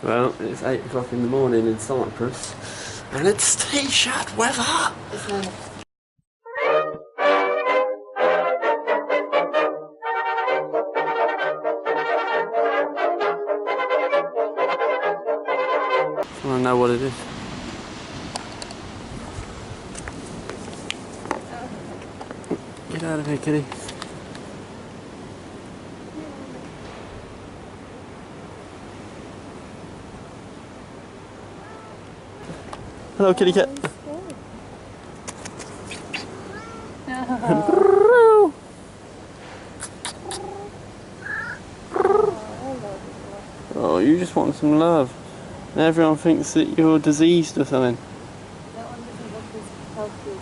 Well, it's 8 o'clock in the morning in Cyprus, and it's t-shirt weather! I want to know what it is. Get out of here, kitty. Hello, kitty cat. Oh, you just want some love. And everyone thinks that you're diseased or something.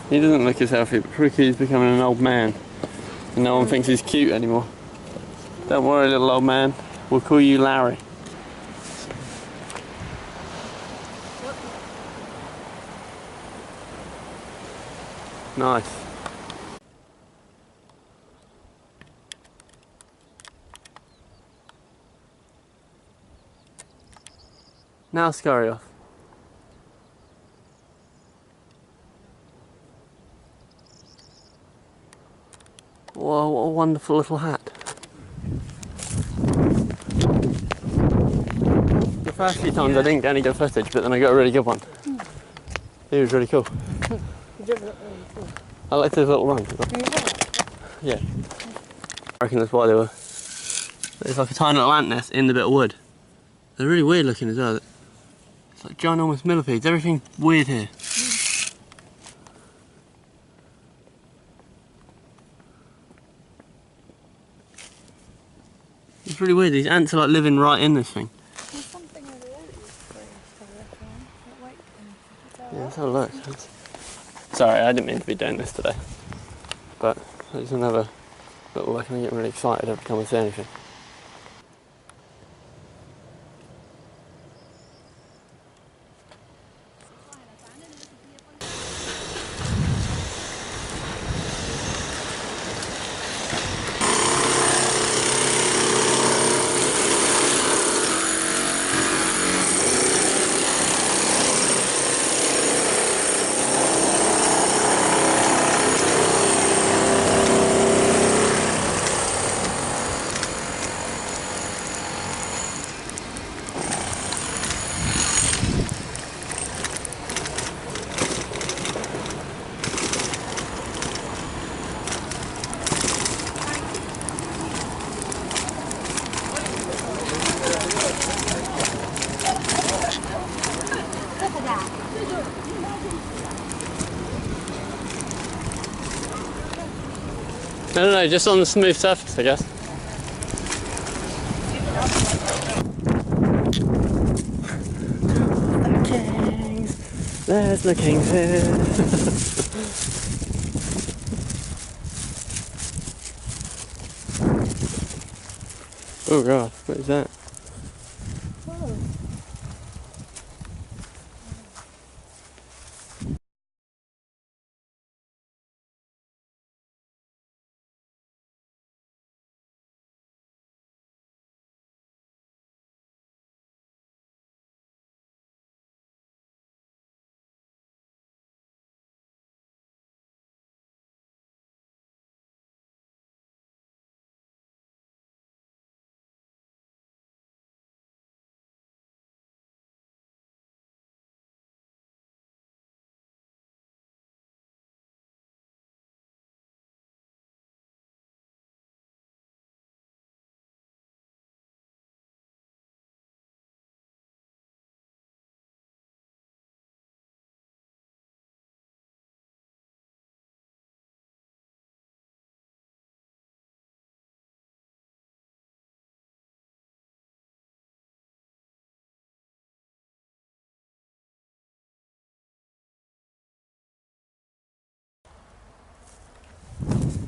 He doesn't look as healthy, but Ricky is becoming an old man. And no one thinks he's cute anymore. Don't worry, little old man. We'll call you Larry. Nice. Now scurry off. Whoa, what a wonderful little hat. The first few times I didn't get any good footage, but then I got a really good one. He was really cool. I liked his little run. Yeah. I reckon that's why they were. There's like a tiny little ant nest in the bit of wood. They're really weird looking as well. It's like ginormous millipedes. Everything weird here. It's really weird. These ants are like living right in this thing. There's something over there that you spray. Yeah, let's have a look. Sorry, I didn't mean to be doing this today. But I just another little look and I get really excited every time I see anything. No, just on the smooth surface, I guess. The kings, there's the kings here. Oh god, what is that?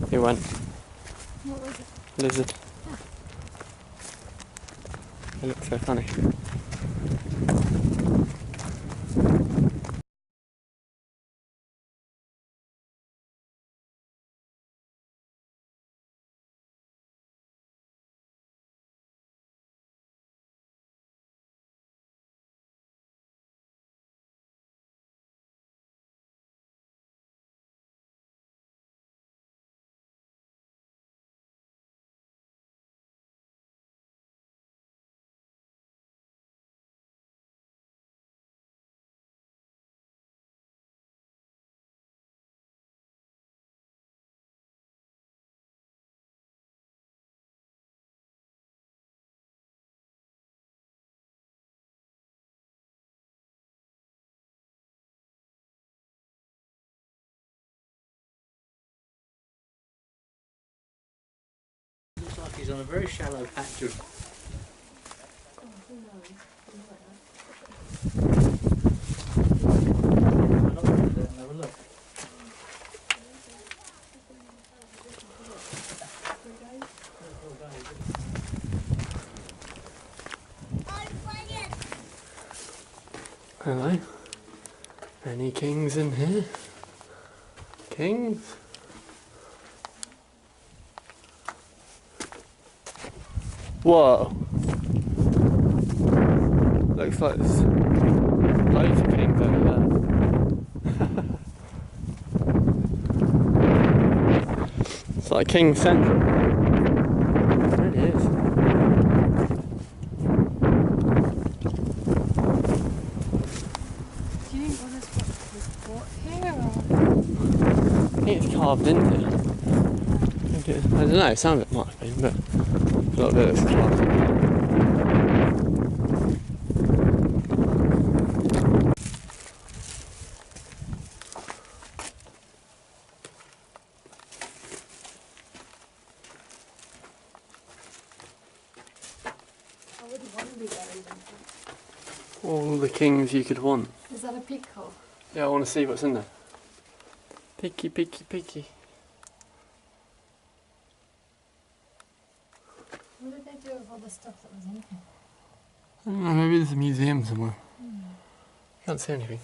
He went. What was it? Lizard. It looks so funny. He's on a very shallow patch of... Have a look. Hello. Any kings in here? Kings? Whoa. Looks like there's loads of kings over there. It's like King Central. It really is. Do you think all this was bought here or? I think it's carved into it. I don't know, some of it might have been, but a lot of it is carved into it. I wouldn't want to be buried in that. All the kings you could want. Is that a pig hole? Yeah, I want to see what's in there. Picky, picky, picky. What did they do with all the stuff that was in here? I don't know, maybe there's a museum somewhere. Can't see anything.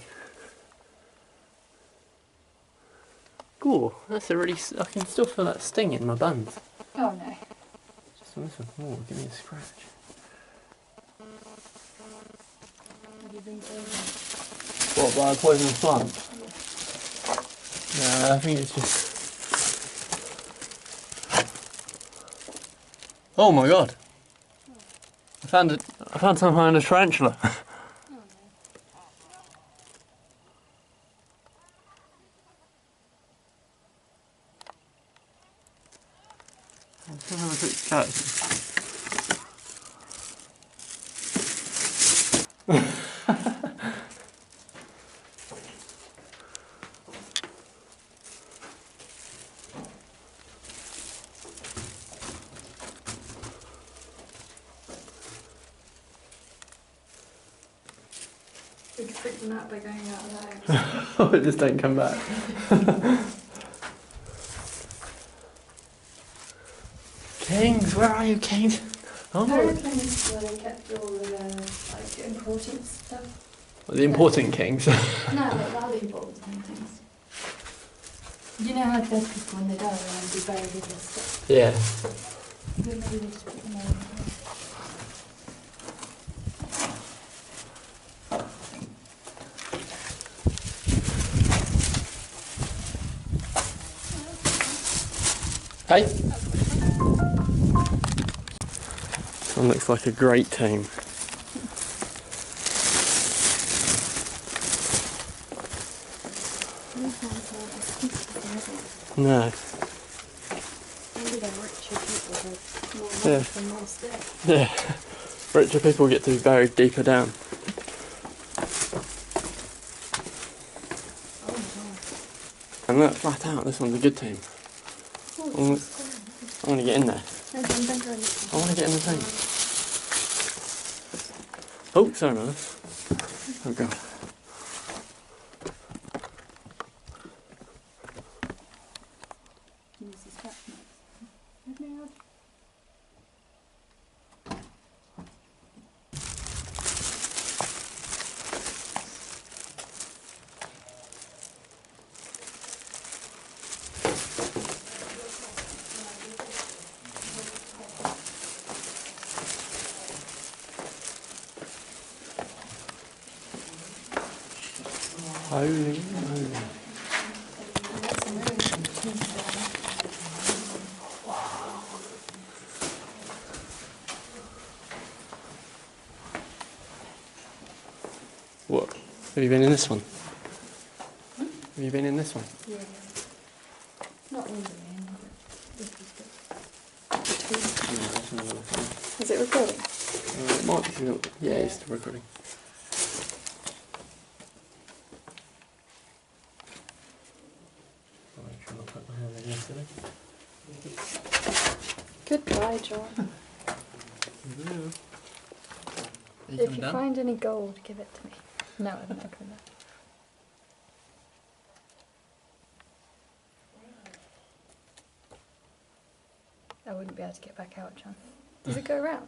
Cool, that's a really... I can still feel that sting in my buns. Oh no. Just on this one. Oh, give me a scratch. Have you been doing? What, by a poisonous plant? No, I think it's just... Oh my god! I found something behind a tarantula. Oh no. Let's have a quick chat. We could freak them out by going out of the house. Oh, it just don't come back. Kings, where are you, Kings? Oh, There are places where they kept all the like important stuff. well, the important kings. No, like valuables and things. You know how dead people when they die they be buried with their stuff. Yeah. Maybe they just put them over. Hey. This one looks like a great tomb. No. Maybe they're richer people with more Yeah. wealth and more stuff. Yeah. Richer people get to be buried deeper down. Oh my god. And look, flat out, this one's a good tomb. I want to get in there. I want to get in the tomb. Oh, sorry, man. Oh god. Holy moly. What? Have you been in this one? Have you been in this one? Yeah. Not all the way in, but this is good. Is it recording? It might be still. Yeah, it's still recording. Goodbye. die, John. If you find any gold, give it to me. No, I'm not coming back. I wouldn't be able to get back out, John. Does it go around?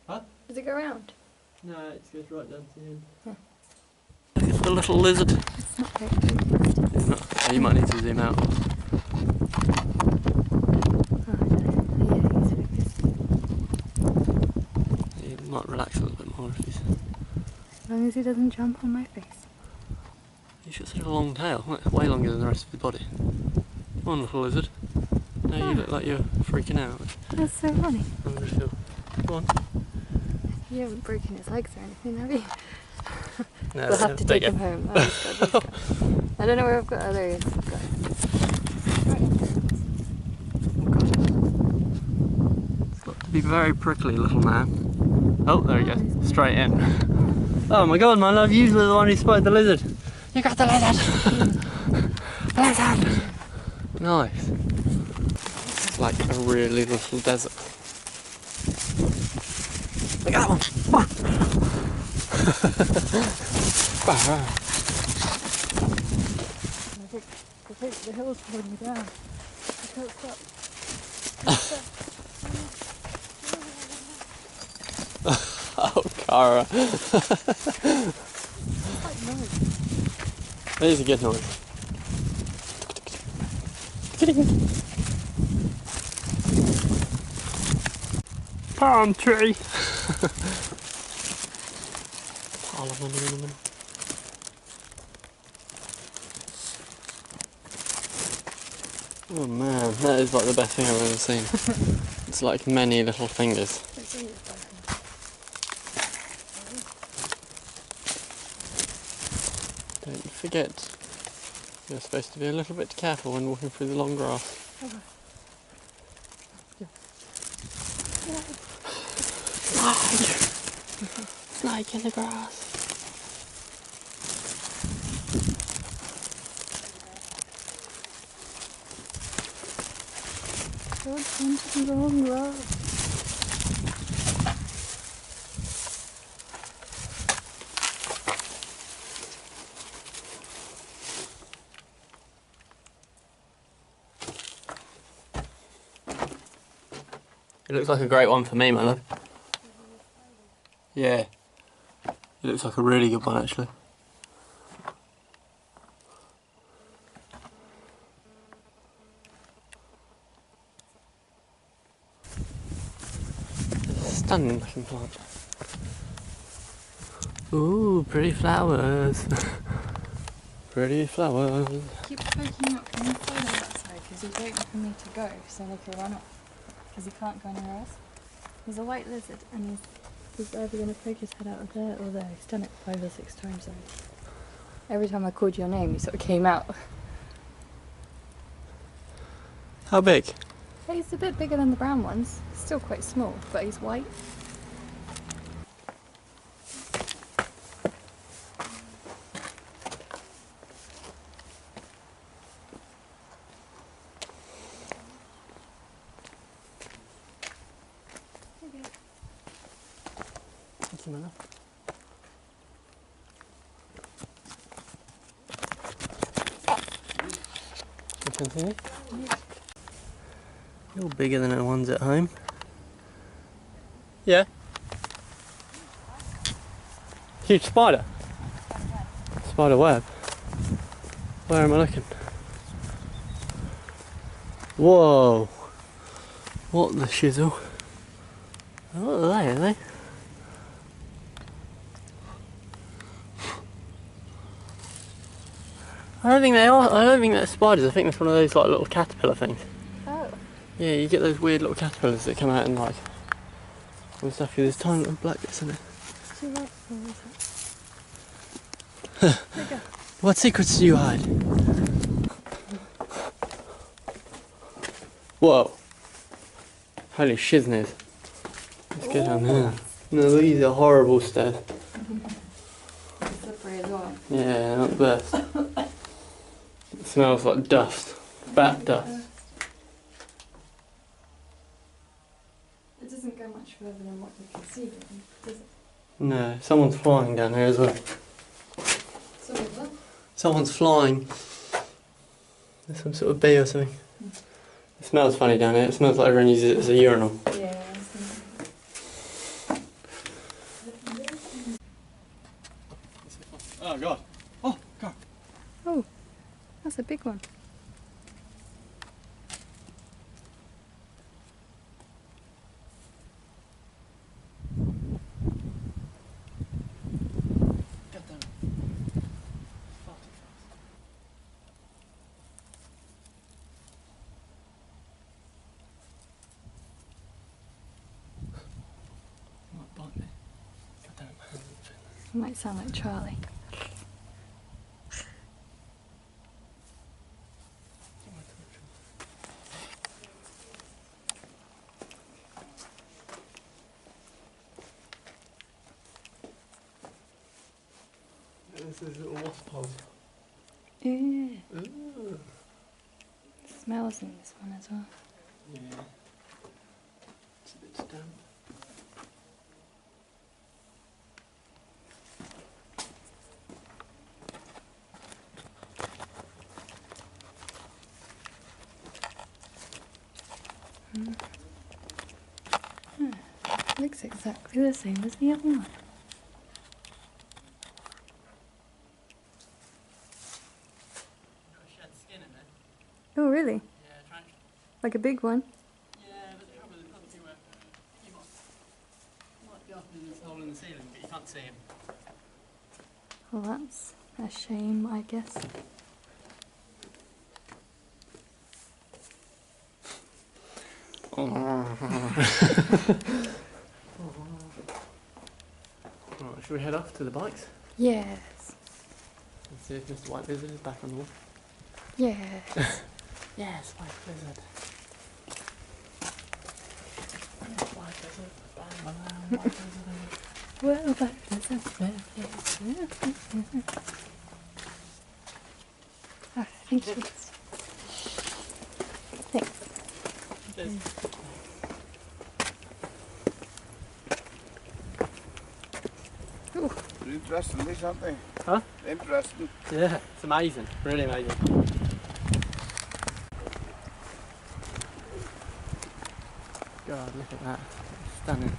Huh? Does it go around? No, it goes right down to the end. Yeah. Look at the little lizard. It's not very big. It's not. Oh, you might need to zoom out. Oh, yeah, he's focused. You might relax a little bit more if he's... As long as he doesn't jump on my face. He's got such a long tail, way longer than the rest of his body. Come on, little lizard. Now you look like you're freaking out. That's so funny. I'm gonna feel. Go on. You haven't broken his legs or anything, have you? No, We'll have to take him home. Oh, he's got. I don't know where I've got. Oh, there he is. I've got him. It's got to be very prickly, little man. Oh, there he goes. Straight in. Oh my god, my love, usually the one who spotted the lizard. You got the lizard! Lizard! Nice. It's like a really little desert. Look at that one! I think the hill's pulling me down. I can't stop. Oh, Cara. Quite nice. That is a good noise. Palm tree. Oh man, that is like the best thing I've ever seen. It's like many little fingers. Don't forget, you're supposed to be a little bit careful when walking through the long grass. Okay. Snake in the grass. Don't into the long grass. It looks like a great one for me, my love. Yeah. It looks like a really good one, actually. Stunning looking plant. Ooh, pretty flowers. Pretty flowers. Keep poking up from inside on that side because he's waiting for me to go so they can run off. Because he can't go anywhere else. He's a white lizard and he's either going to poke his head out of there or there. He's done it 5 or 6 times already. Every time I called your name, he sort of came out. How big? He's a bit bigger than the brown ones. Still quite small, but he's white. Thank you, my love. Continue. You're bigger than the ones at home. Yeah. Huge spider. Spider web. Where am I looking? Whoa. What the shizzle? What are they? I don't think they are. I don't think they're spiders. I think that's one of those like little caterpillar things. Oh. Yeah, you get those weird little caterpillars that come out and like and stuff. There's tiny little black bits in it. Too right. There you go. What secrets do you hide? Whoa! Holy shizness! Let's get down there. No, these are horrible stairs. Slippery as well. Yeah, not the best. It smells like dust. Bat dust. No, someone's flying down here as well. Sorry, what? Someone's flying. There's some sort of bee or something. It smells funny down here. It smells like everyone uses it as a urinal. Yeah. Oh god. Oh god. Oh, that's a big one. God damn it. Far too fast. It might bite me. God damn it, my hands are feeling. It might sound like Charlie. This is a little wasp hole. Yeah. Ooh. Smells in this one as well. Yeah. It's a bit damp. Looks exactly the same as the other one. She had skin in it. Oh, really? Yeah, tarantula. Like a big one? Yeah, but the trouble is, it doesn't see where you might be up in this hole in the ceiling, but you can't see him. Well, that's a shame, I guess. Right, should we head off to the bikes? Yes. And see if Mr. White Lizard is back on the wall? Yes. Yes, White Lizard. White Lizard. Bam, bam, White Lizard. Well, but ah, thank you. Thanks. Cheers. Ooh. They're interesting, these, aren't they? Huh? Interesting. Yeah, it's amazing. Really amazing. God, look at that. It's stunning.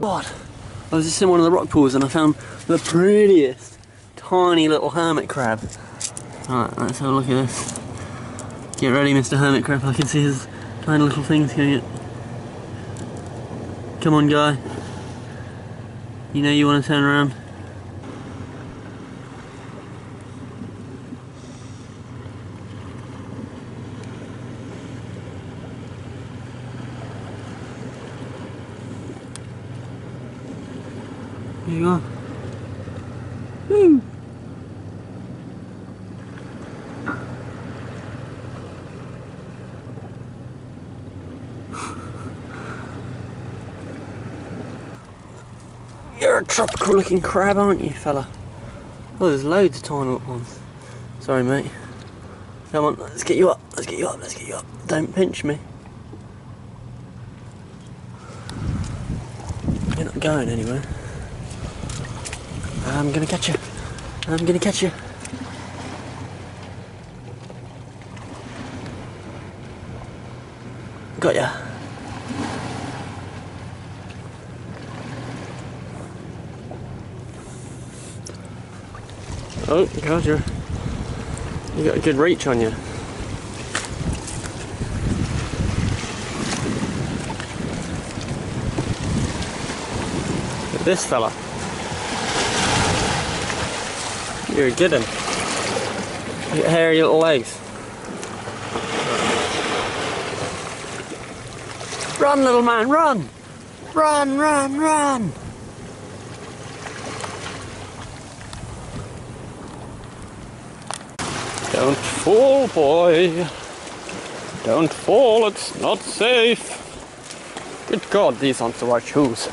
God, I was just in one of the rock pools and I found the prettiest tiny little hermit crab. Alright, let's have a look at this. Get ready, Mr. Hermit Crab. I can see his tiny little things going. Come on, guy. You know you want to turn around. Here you are. Woo! You're a tropical looking crab, aren't you, fella? Oh, there's loads of tiny little ones. Sorry, mate. Come on, let's get you up, let's get you up, let's get you up. Don't pinch me. You're not going anywhere. I'm gonna catch you. I'm gonna catch you. Got ya. Oh God, you got a good reach on you. Look at this fella. You're a good one. You got hairy little legs. Run, little man, run! Run, run, run! Don't fall, boy. Don't fall, it's not safe. Good God, these aren't the right shoes.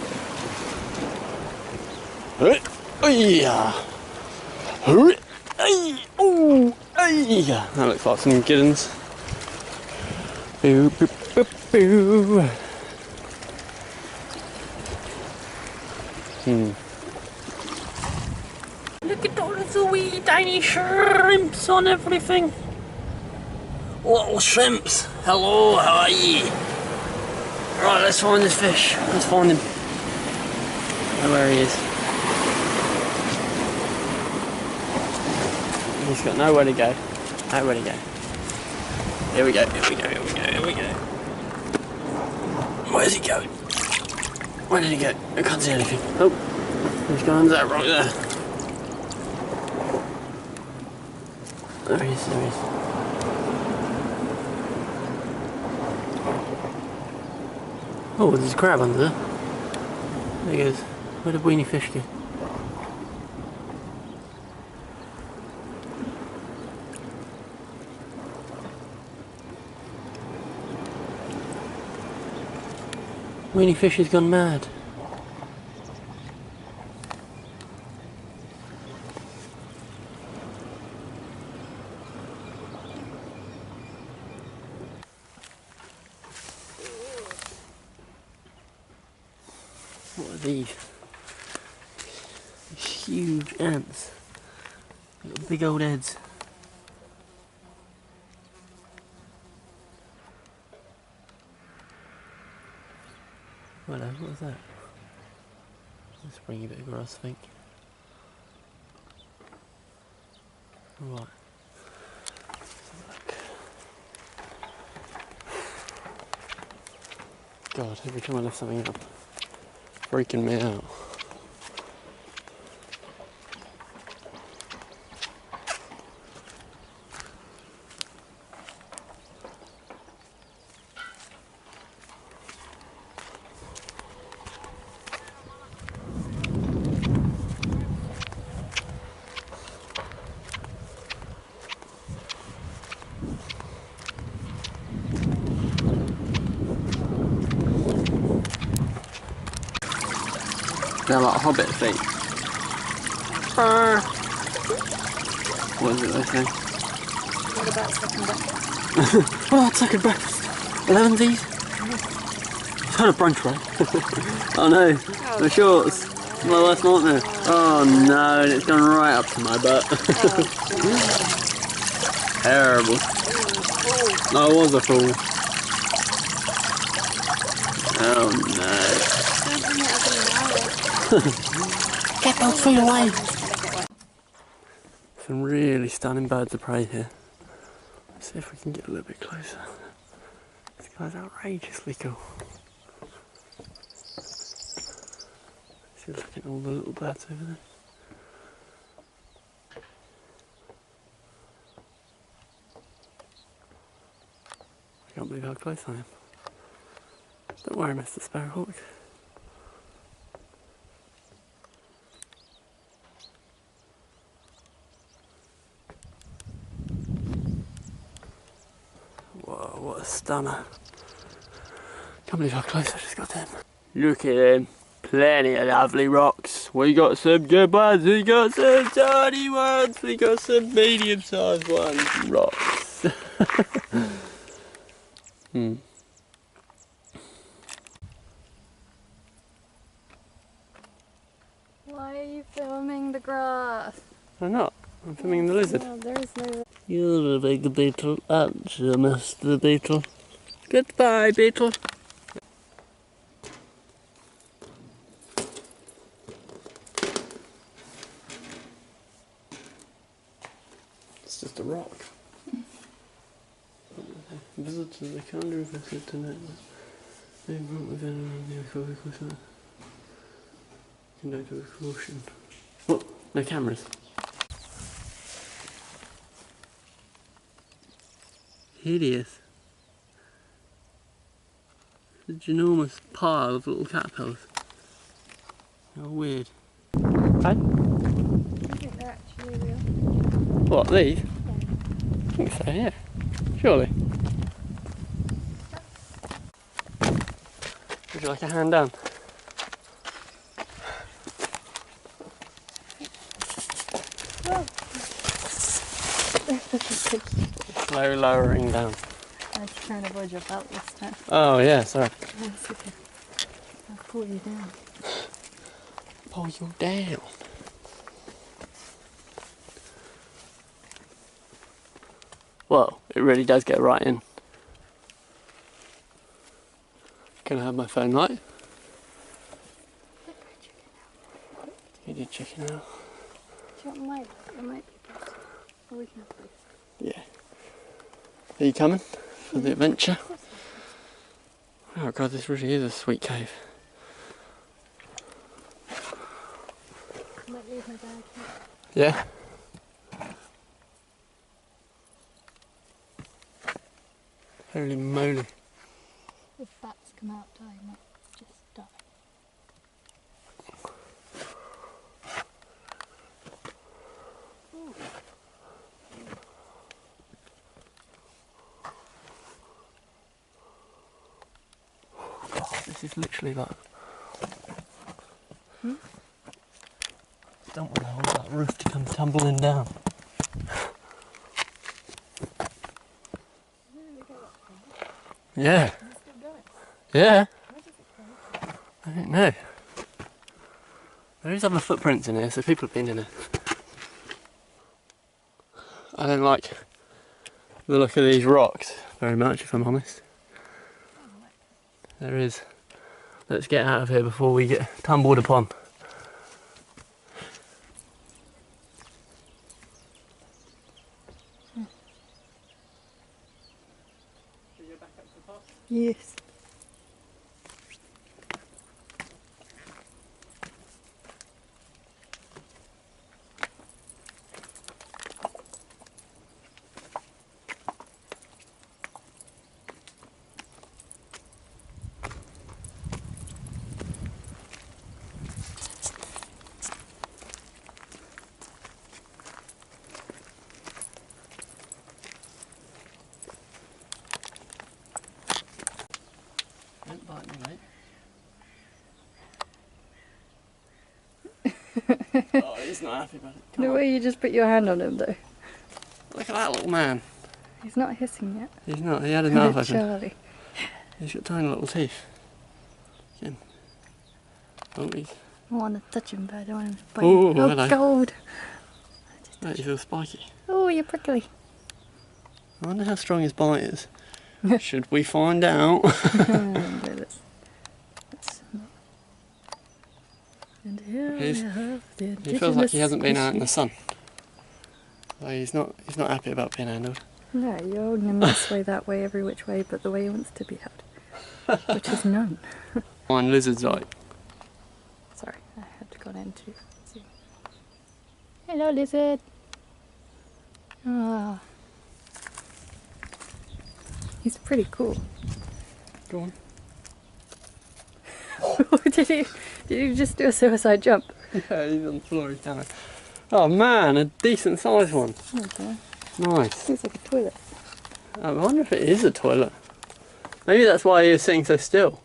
That looks like some good ones. Boo, boo, boo, boo. Look at all of the wee tiny shrimps on everything. Little shrimps. Hello, how are ye? Right, let's find this fish. Let's find him. I don't know where he is. He's got nowhere to go. Nowhere to go. Here we go, here we go, here we go, here we go. Where's he going? Where did he go? I can't see anything. Oh, he's gone under that rock there. There he is, there he is. Oh, there's a crab under there. There he goes. Where did weenie fish go? Weenie fish has gone mad. What are these? These huge ants. They've got big old heads. Hello, what was that? Let's bring a bit of grass, I think. Right. God, every time I lift something up, freaking me out. They're like hobbit feet. What is it they say? What about second breakfast? What about second breakfast? 11's? It's had a brunch, right? Oh no, my shorts. It's my worst nightmare. Oh no, and it's gone right up to my butt. Terrible. I was a fool. Oh no. Get those feet away! Some really stunning birds of prey here. Let's see if we can get a little bit closer. This guy's outrageously cool. See, look at all the little birds over there. I can't believe how close I am. Don't worry, Mr. Sparrowhawk. Whoa, what a stunner. Can't believe how close I just got to him. Look at him. Plenty of lovely rocks. We got some good ones, we got some tiny ones, we got some medium-sized ones. Rocks. Why are you filming the grass? I'm not. I'm filming the lizard. Oh, there is no... You're a big beetle, aren't you, Mr. Beetle? Goodbye, Beetle. It's just a rock. Visitors, they can't do visit tonight. They won't be very around the archaeological site. Conduct with caution. Oh, no cameras. Hideous. It's a ginormous pile of little caterpillars. How weird. Hey? I think they're actually real. What, these? I think so, yeah. Surely. Would you like a hand down? Oh. Slow lowering down. I was trying to avoid your belt this time. Oh yeah, sorry. That's okay. I'll pull you down. Pull you down. Well, it really does get right in. Can I have my phone light? You did chicken out. Do you want my light? It might be better. Or we can have both. Yeah. Are you coming for the adventure? Oh god, this really is a sweet cave. I might leave my bag here. Yeah? Holy moly. If bats come out, I might just die. Ooh. God, this is literally like... Don't want to hold that roof to come tumbling down. Yeah. Is it still going? Yeah. Where does it go? I don't know. There is other footprints in here, so people have been in it. I don't like the look of these rocks very much, if I'm honest. There is. Let's get out of here before we get tumbled upon. Should we go back up to the path? Yes. Don't bite me, mate. Oh, he's not happy about it. Come The on. way you just put your hand on him though. Look at that little man. He's not hissing yet. He's not, he had his mouth open. Charlie. He's got tiny little teeth. Again. Oh, he's... I want to touch him, but I don't want him to bite Ooh, me. Oh, hello. gold. Mate, he's all spiky. Oh, you're prickly. I wonder how strong his bite is. Should we find out? Let's not. And here He's- we have the He feels like he indigenous hasn't been out in the species. sun. Like he's not happy about being handled. No, you're holding him this way, that way, every which way, but the way he wants to be held. Which is none. Mine lizard's like. Sorry, I had to go into zoom. Hello, lizard. Ah. He's pretty cool. Go on. Did you just do a suicide jump? Yeah, he's on the floor, he's down there. Oh man, a decent sized one. Okay. Nice. Looks like a toilet. I wonder if it is a toilet. Maybe that's why he was sitting so still.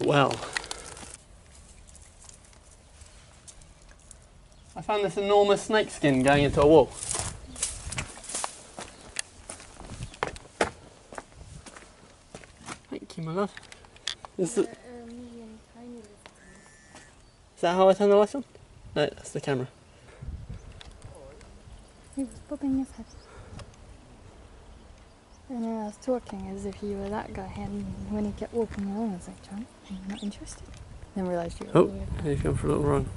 Well, I found this enormous snake skin going into a wall. Thank you, my love. Is that how I turn the lights on? No, that's the camera. He was bobbing his head. And I was talking as if you were that guy, and when he kept walking along, I was like, John, are you not interested? Then realised you were Oh, weird. he's going for a little run.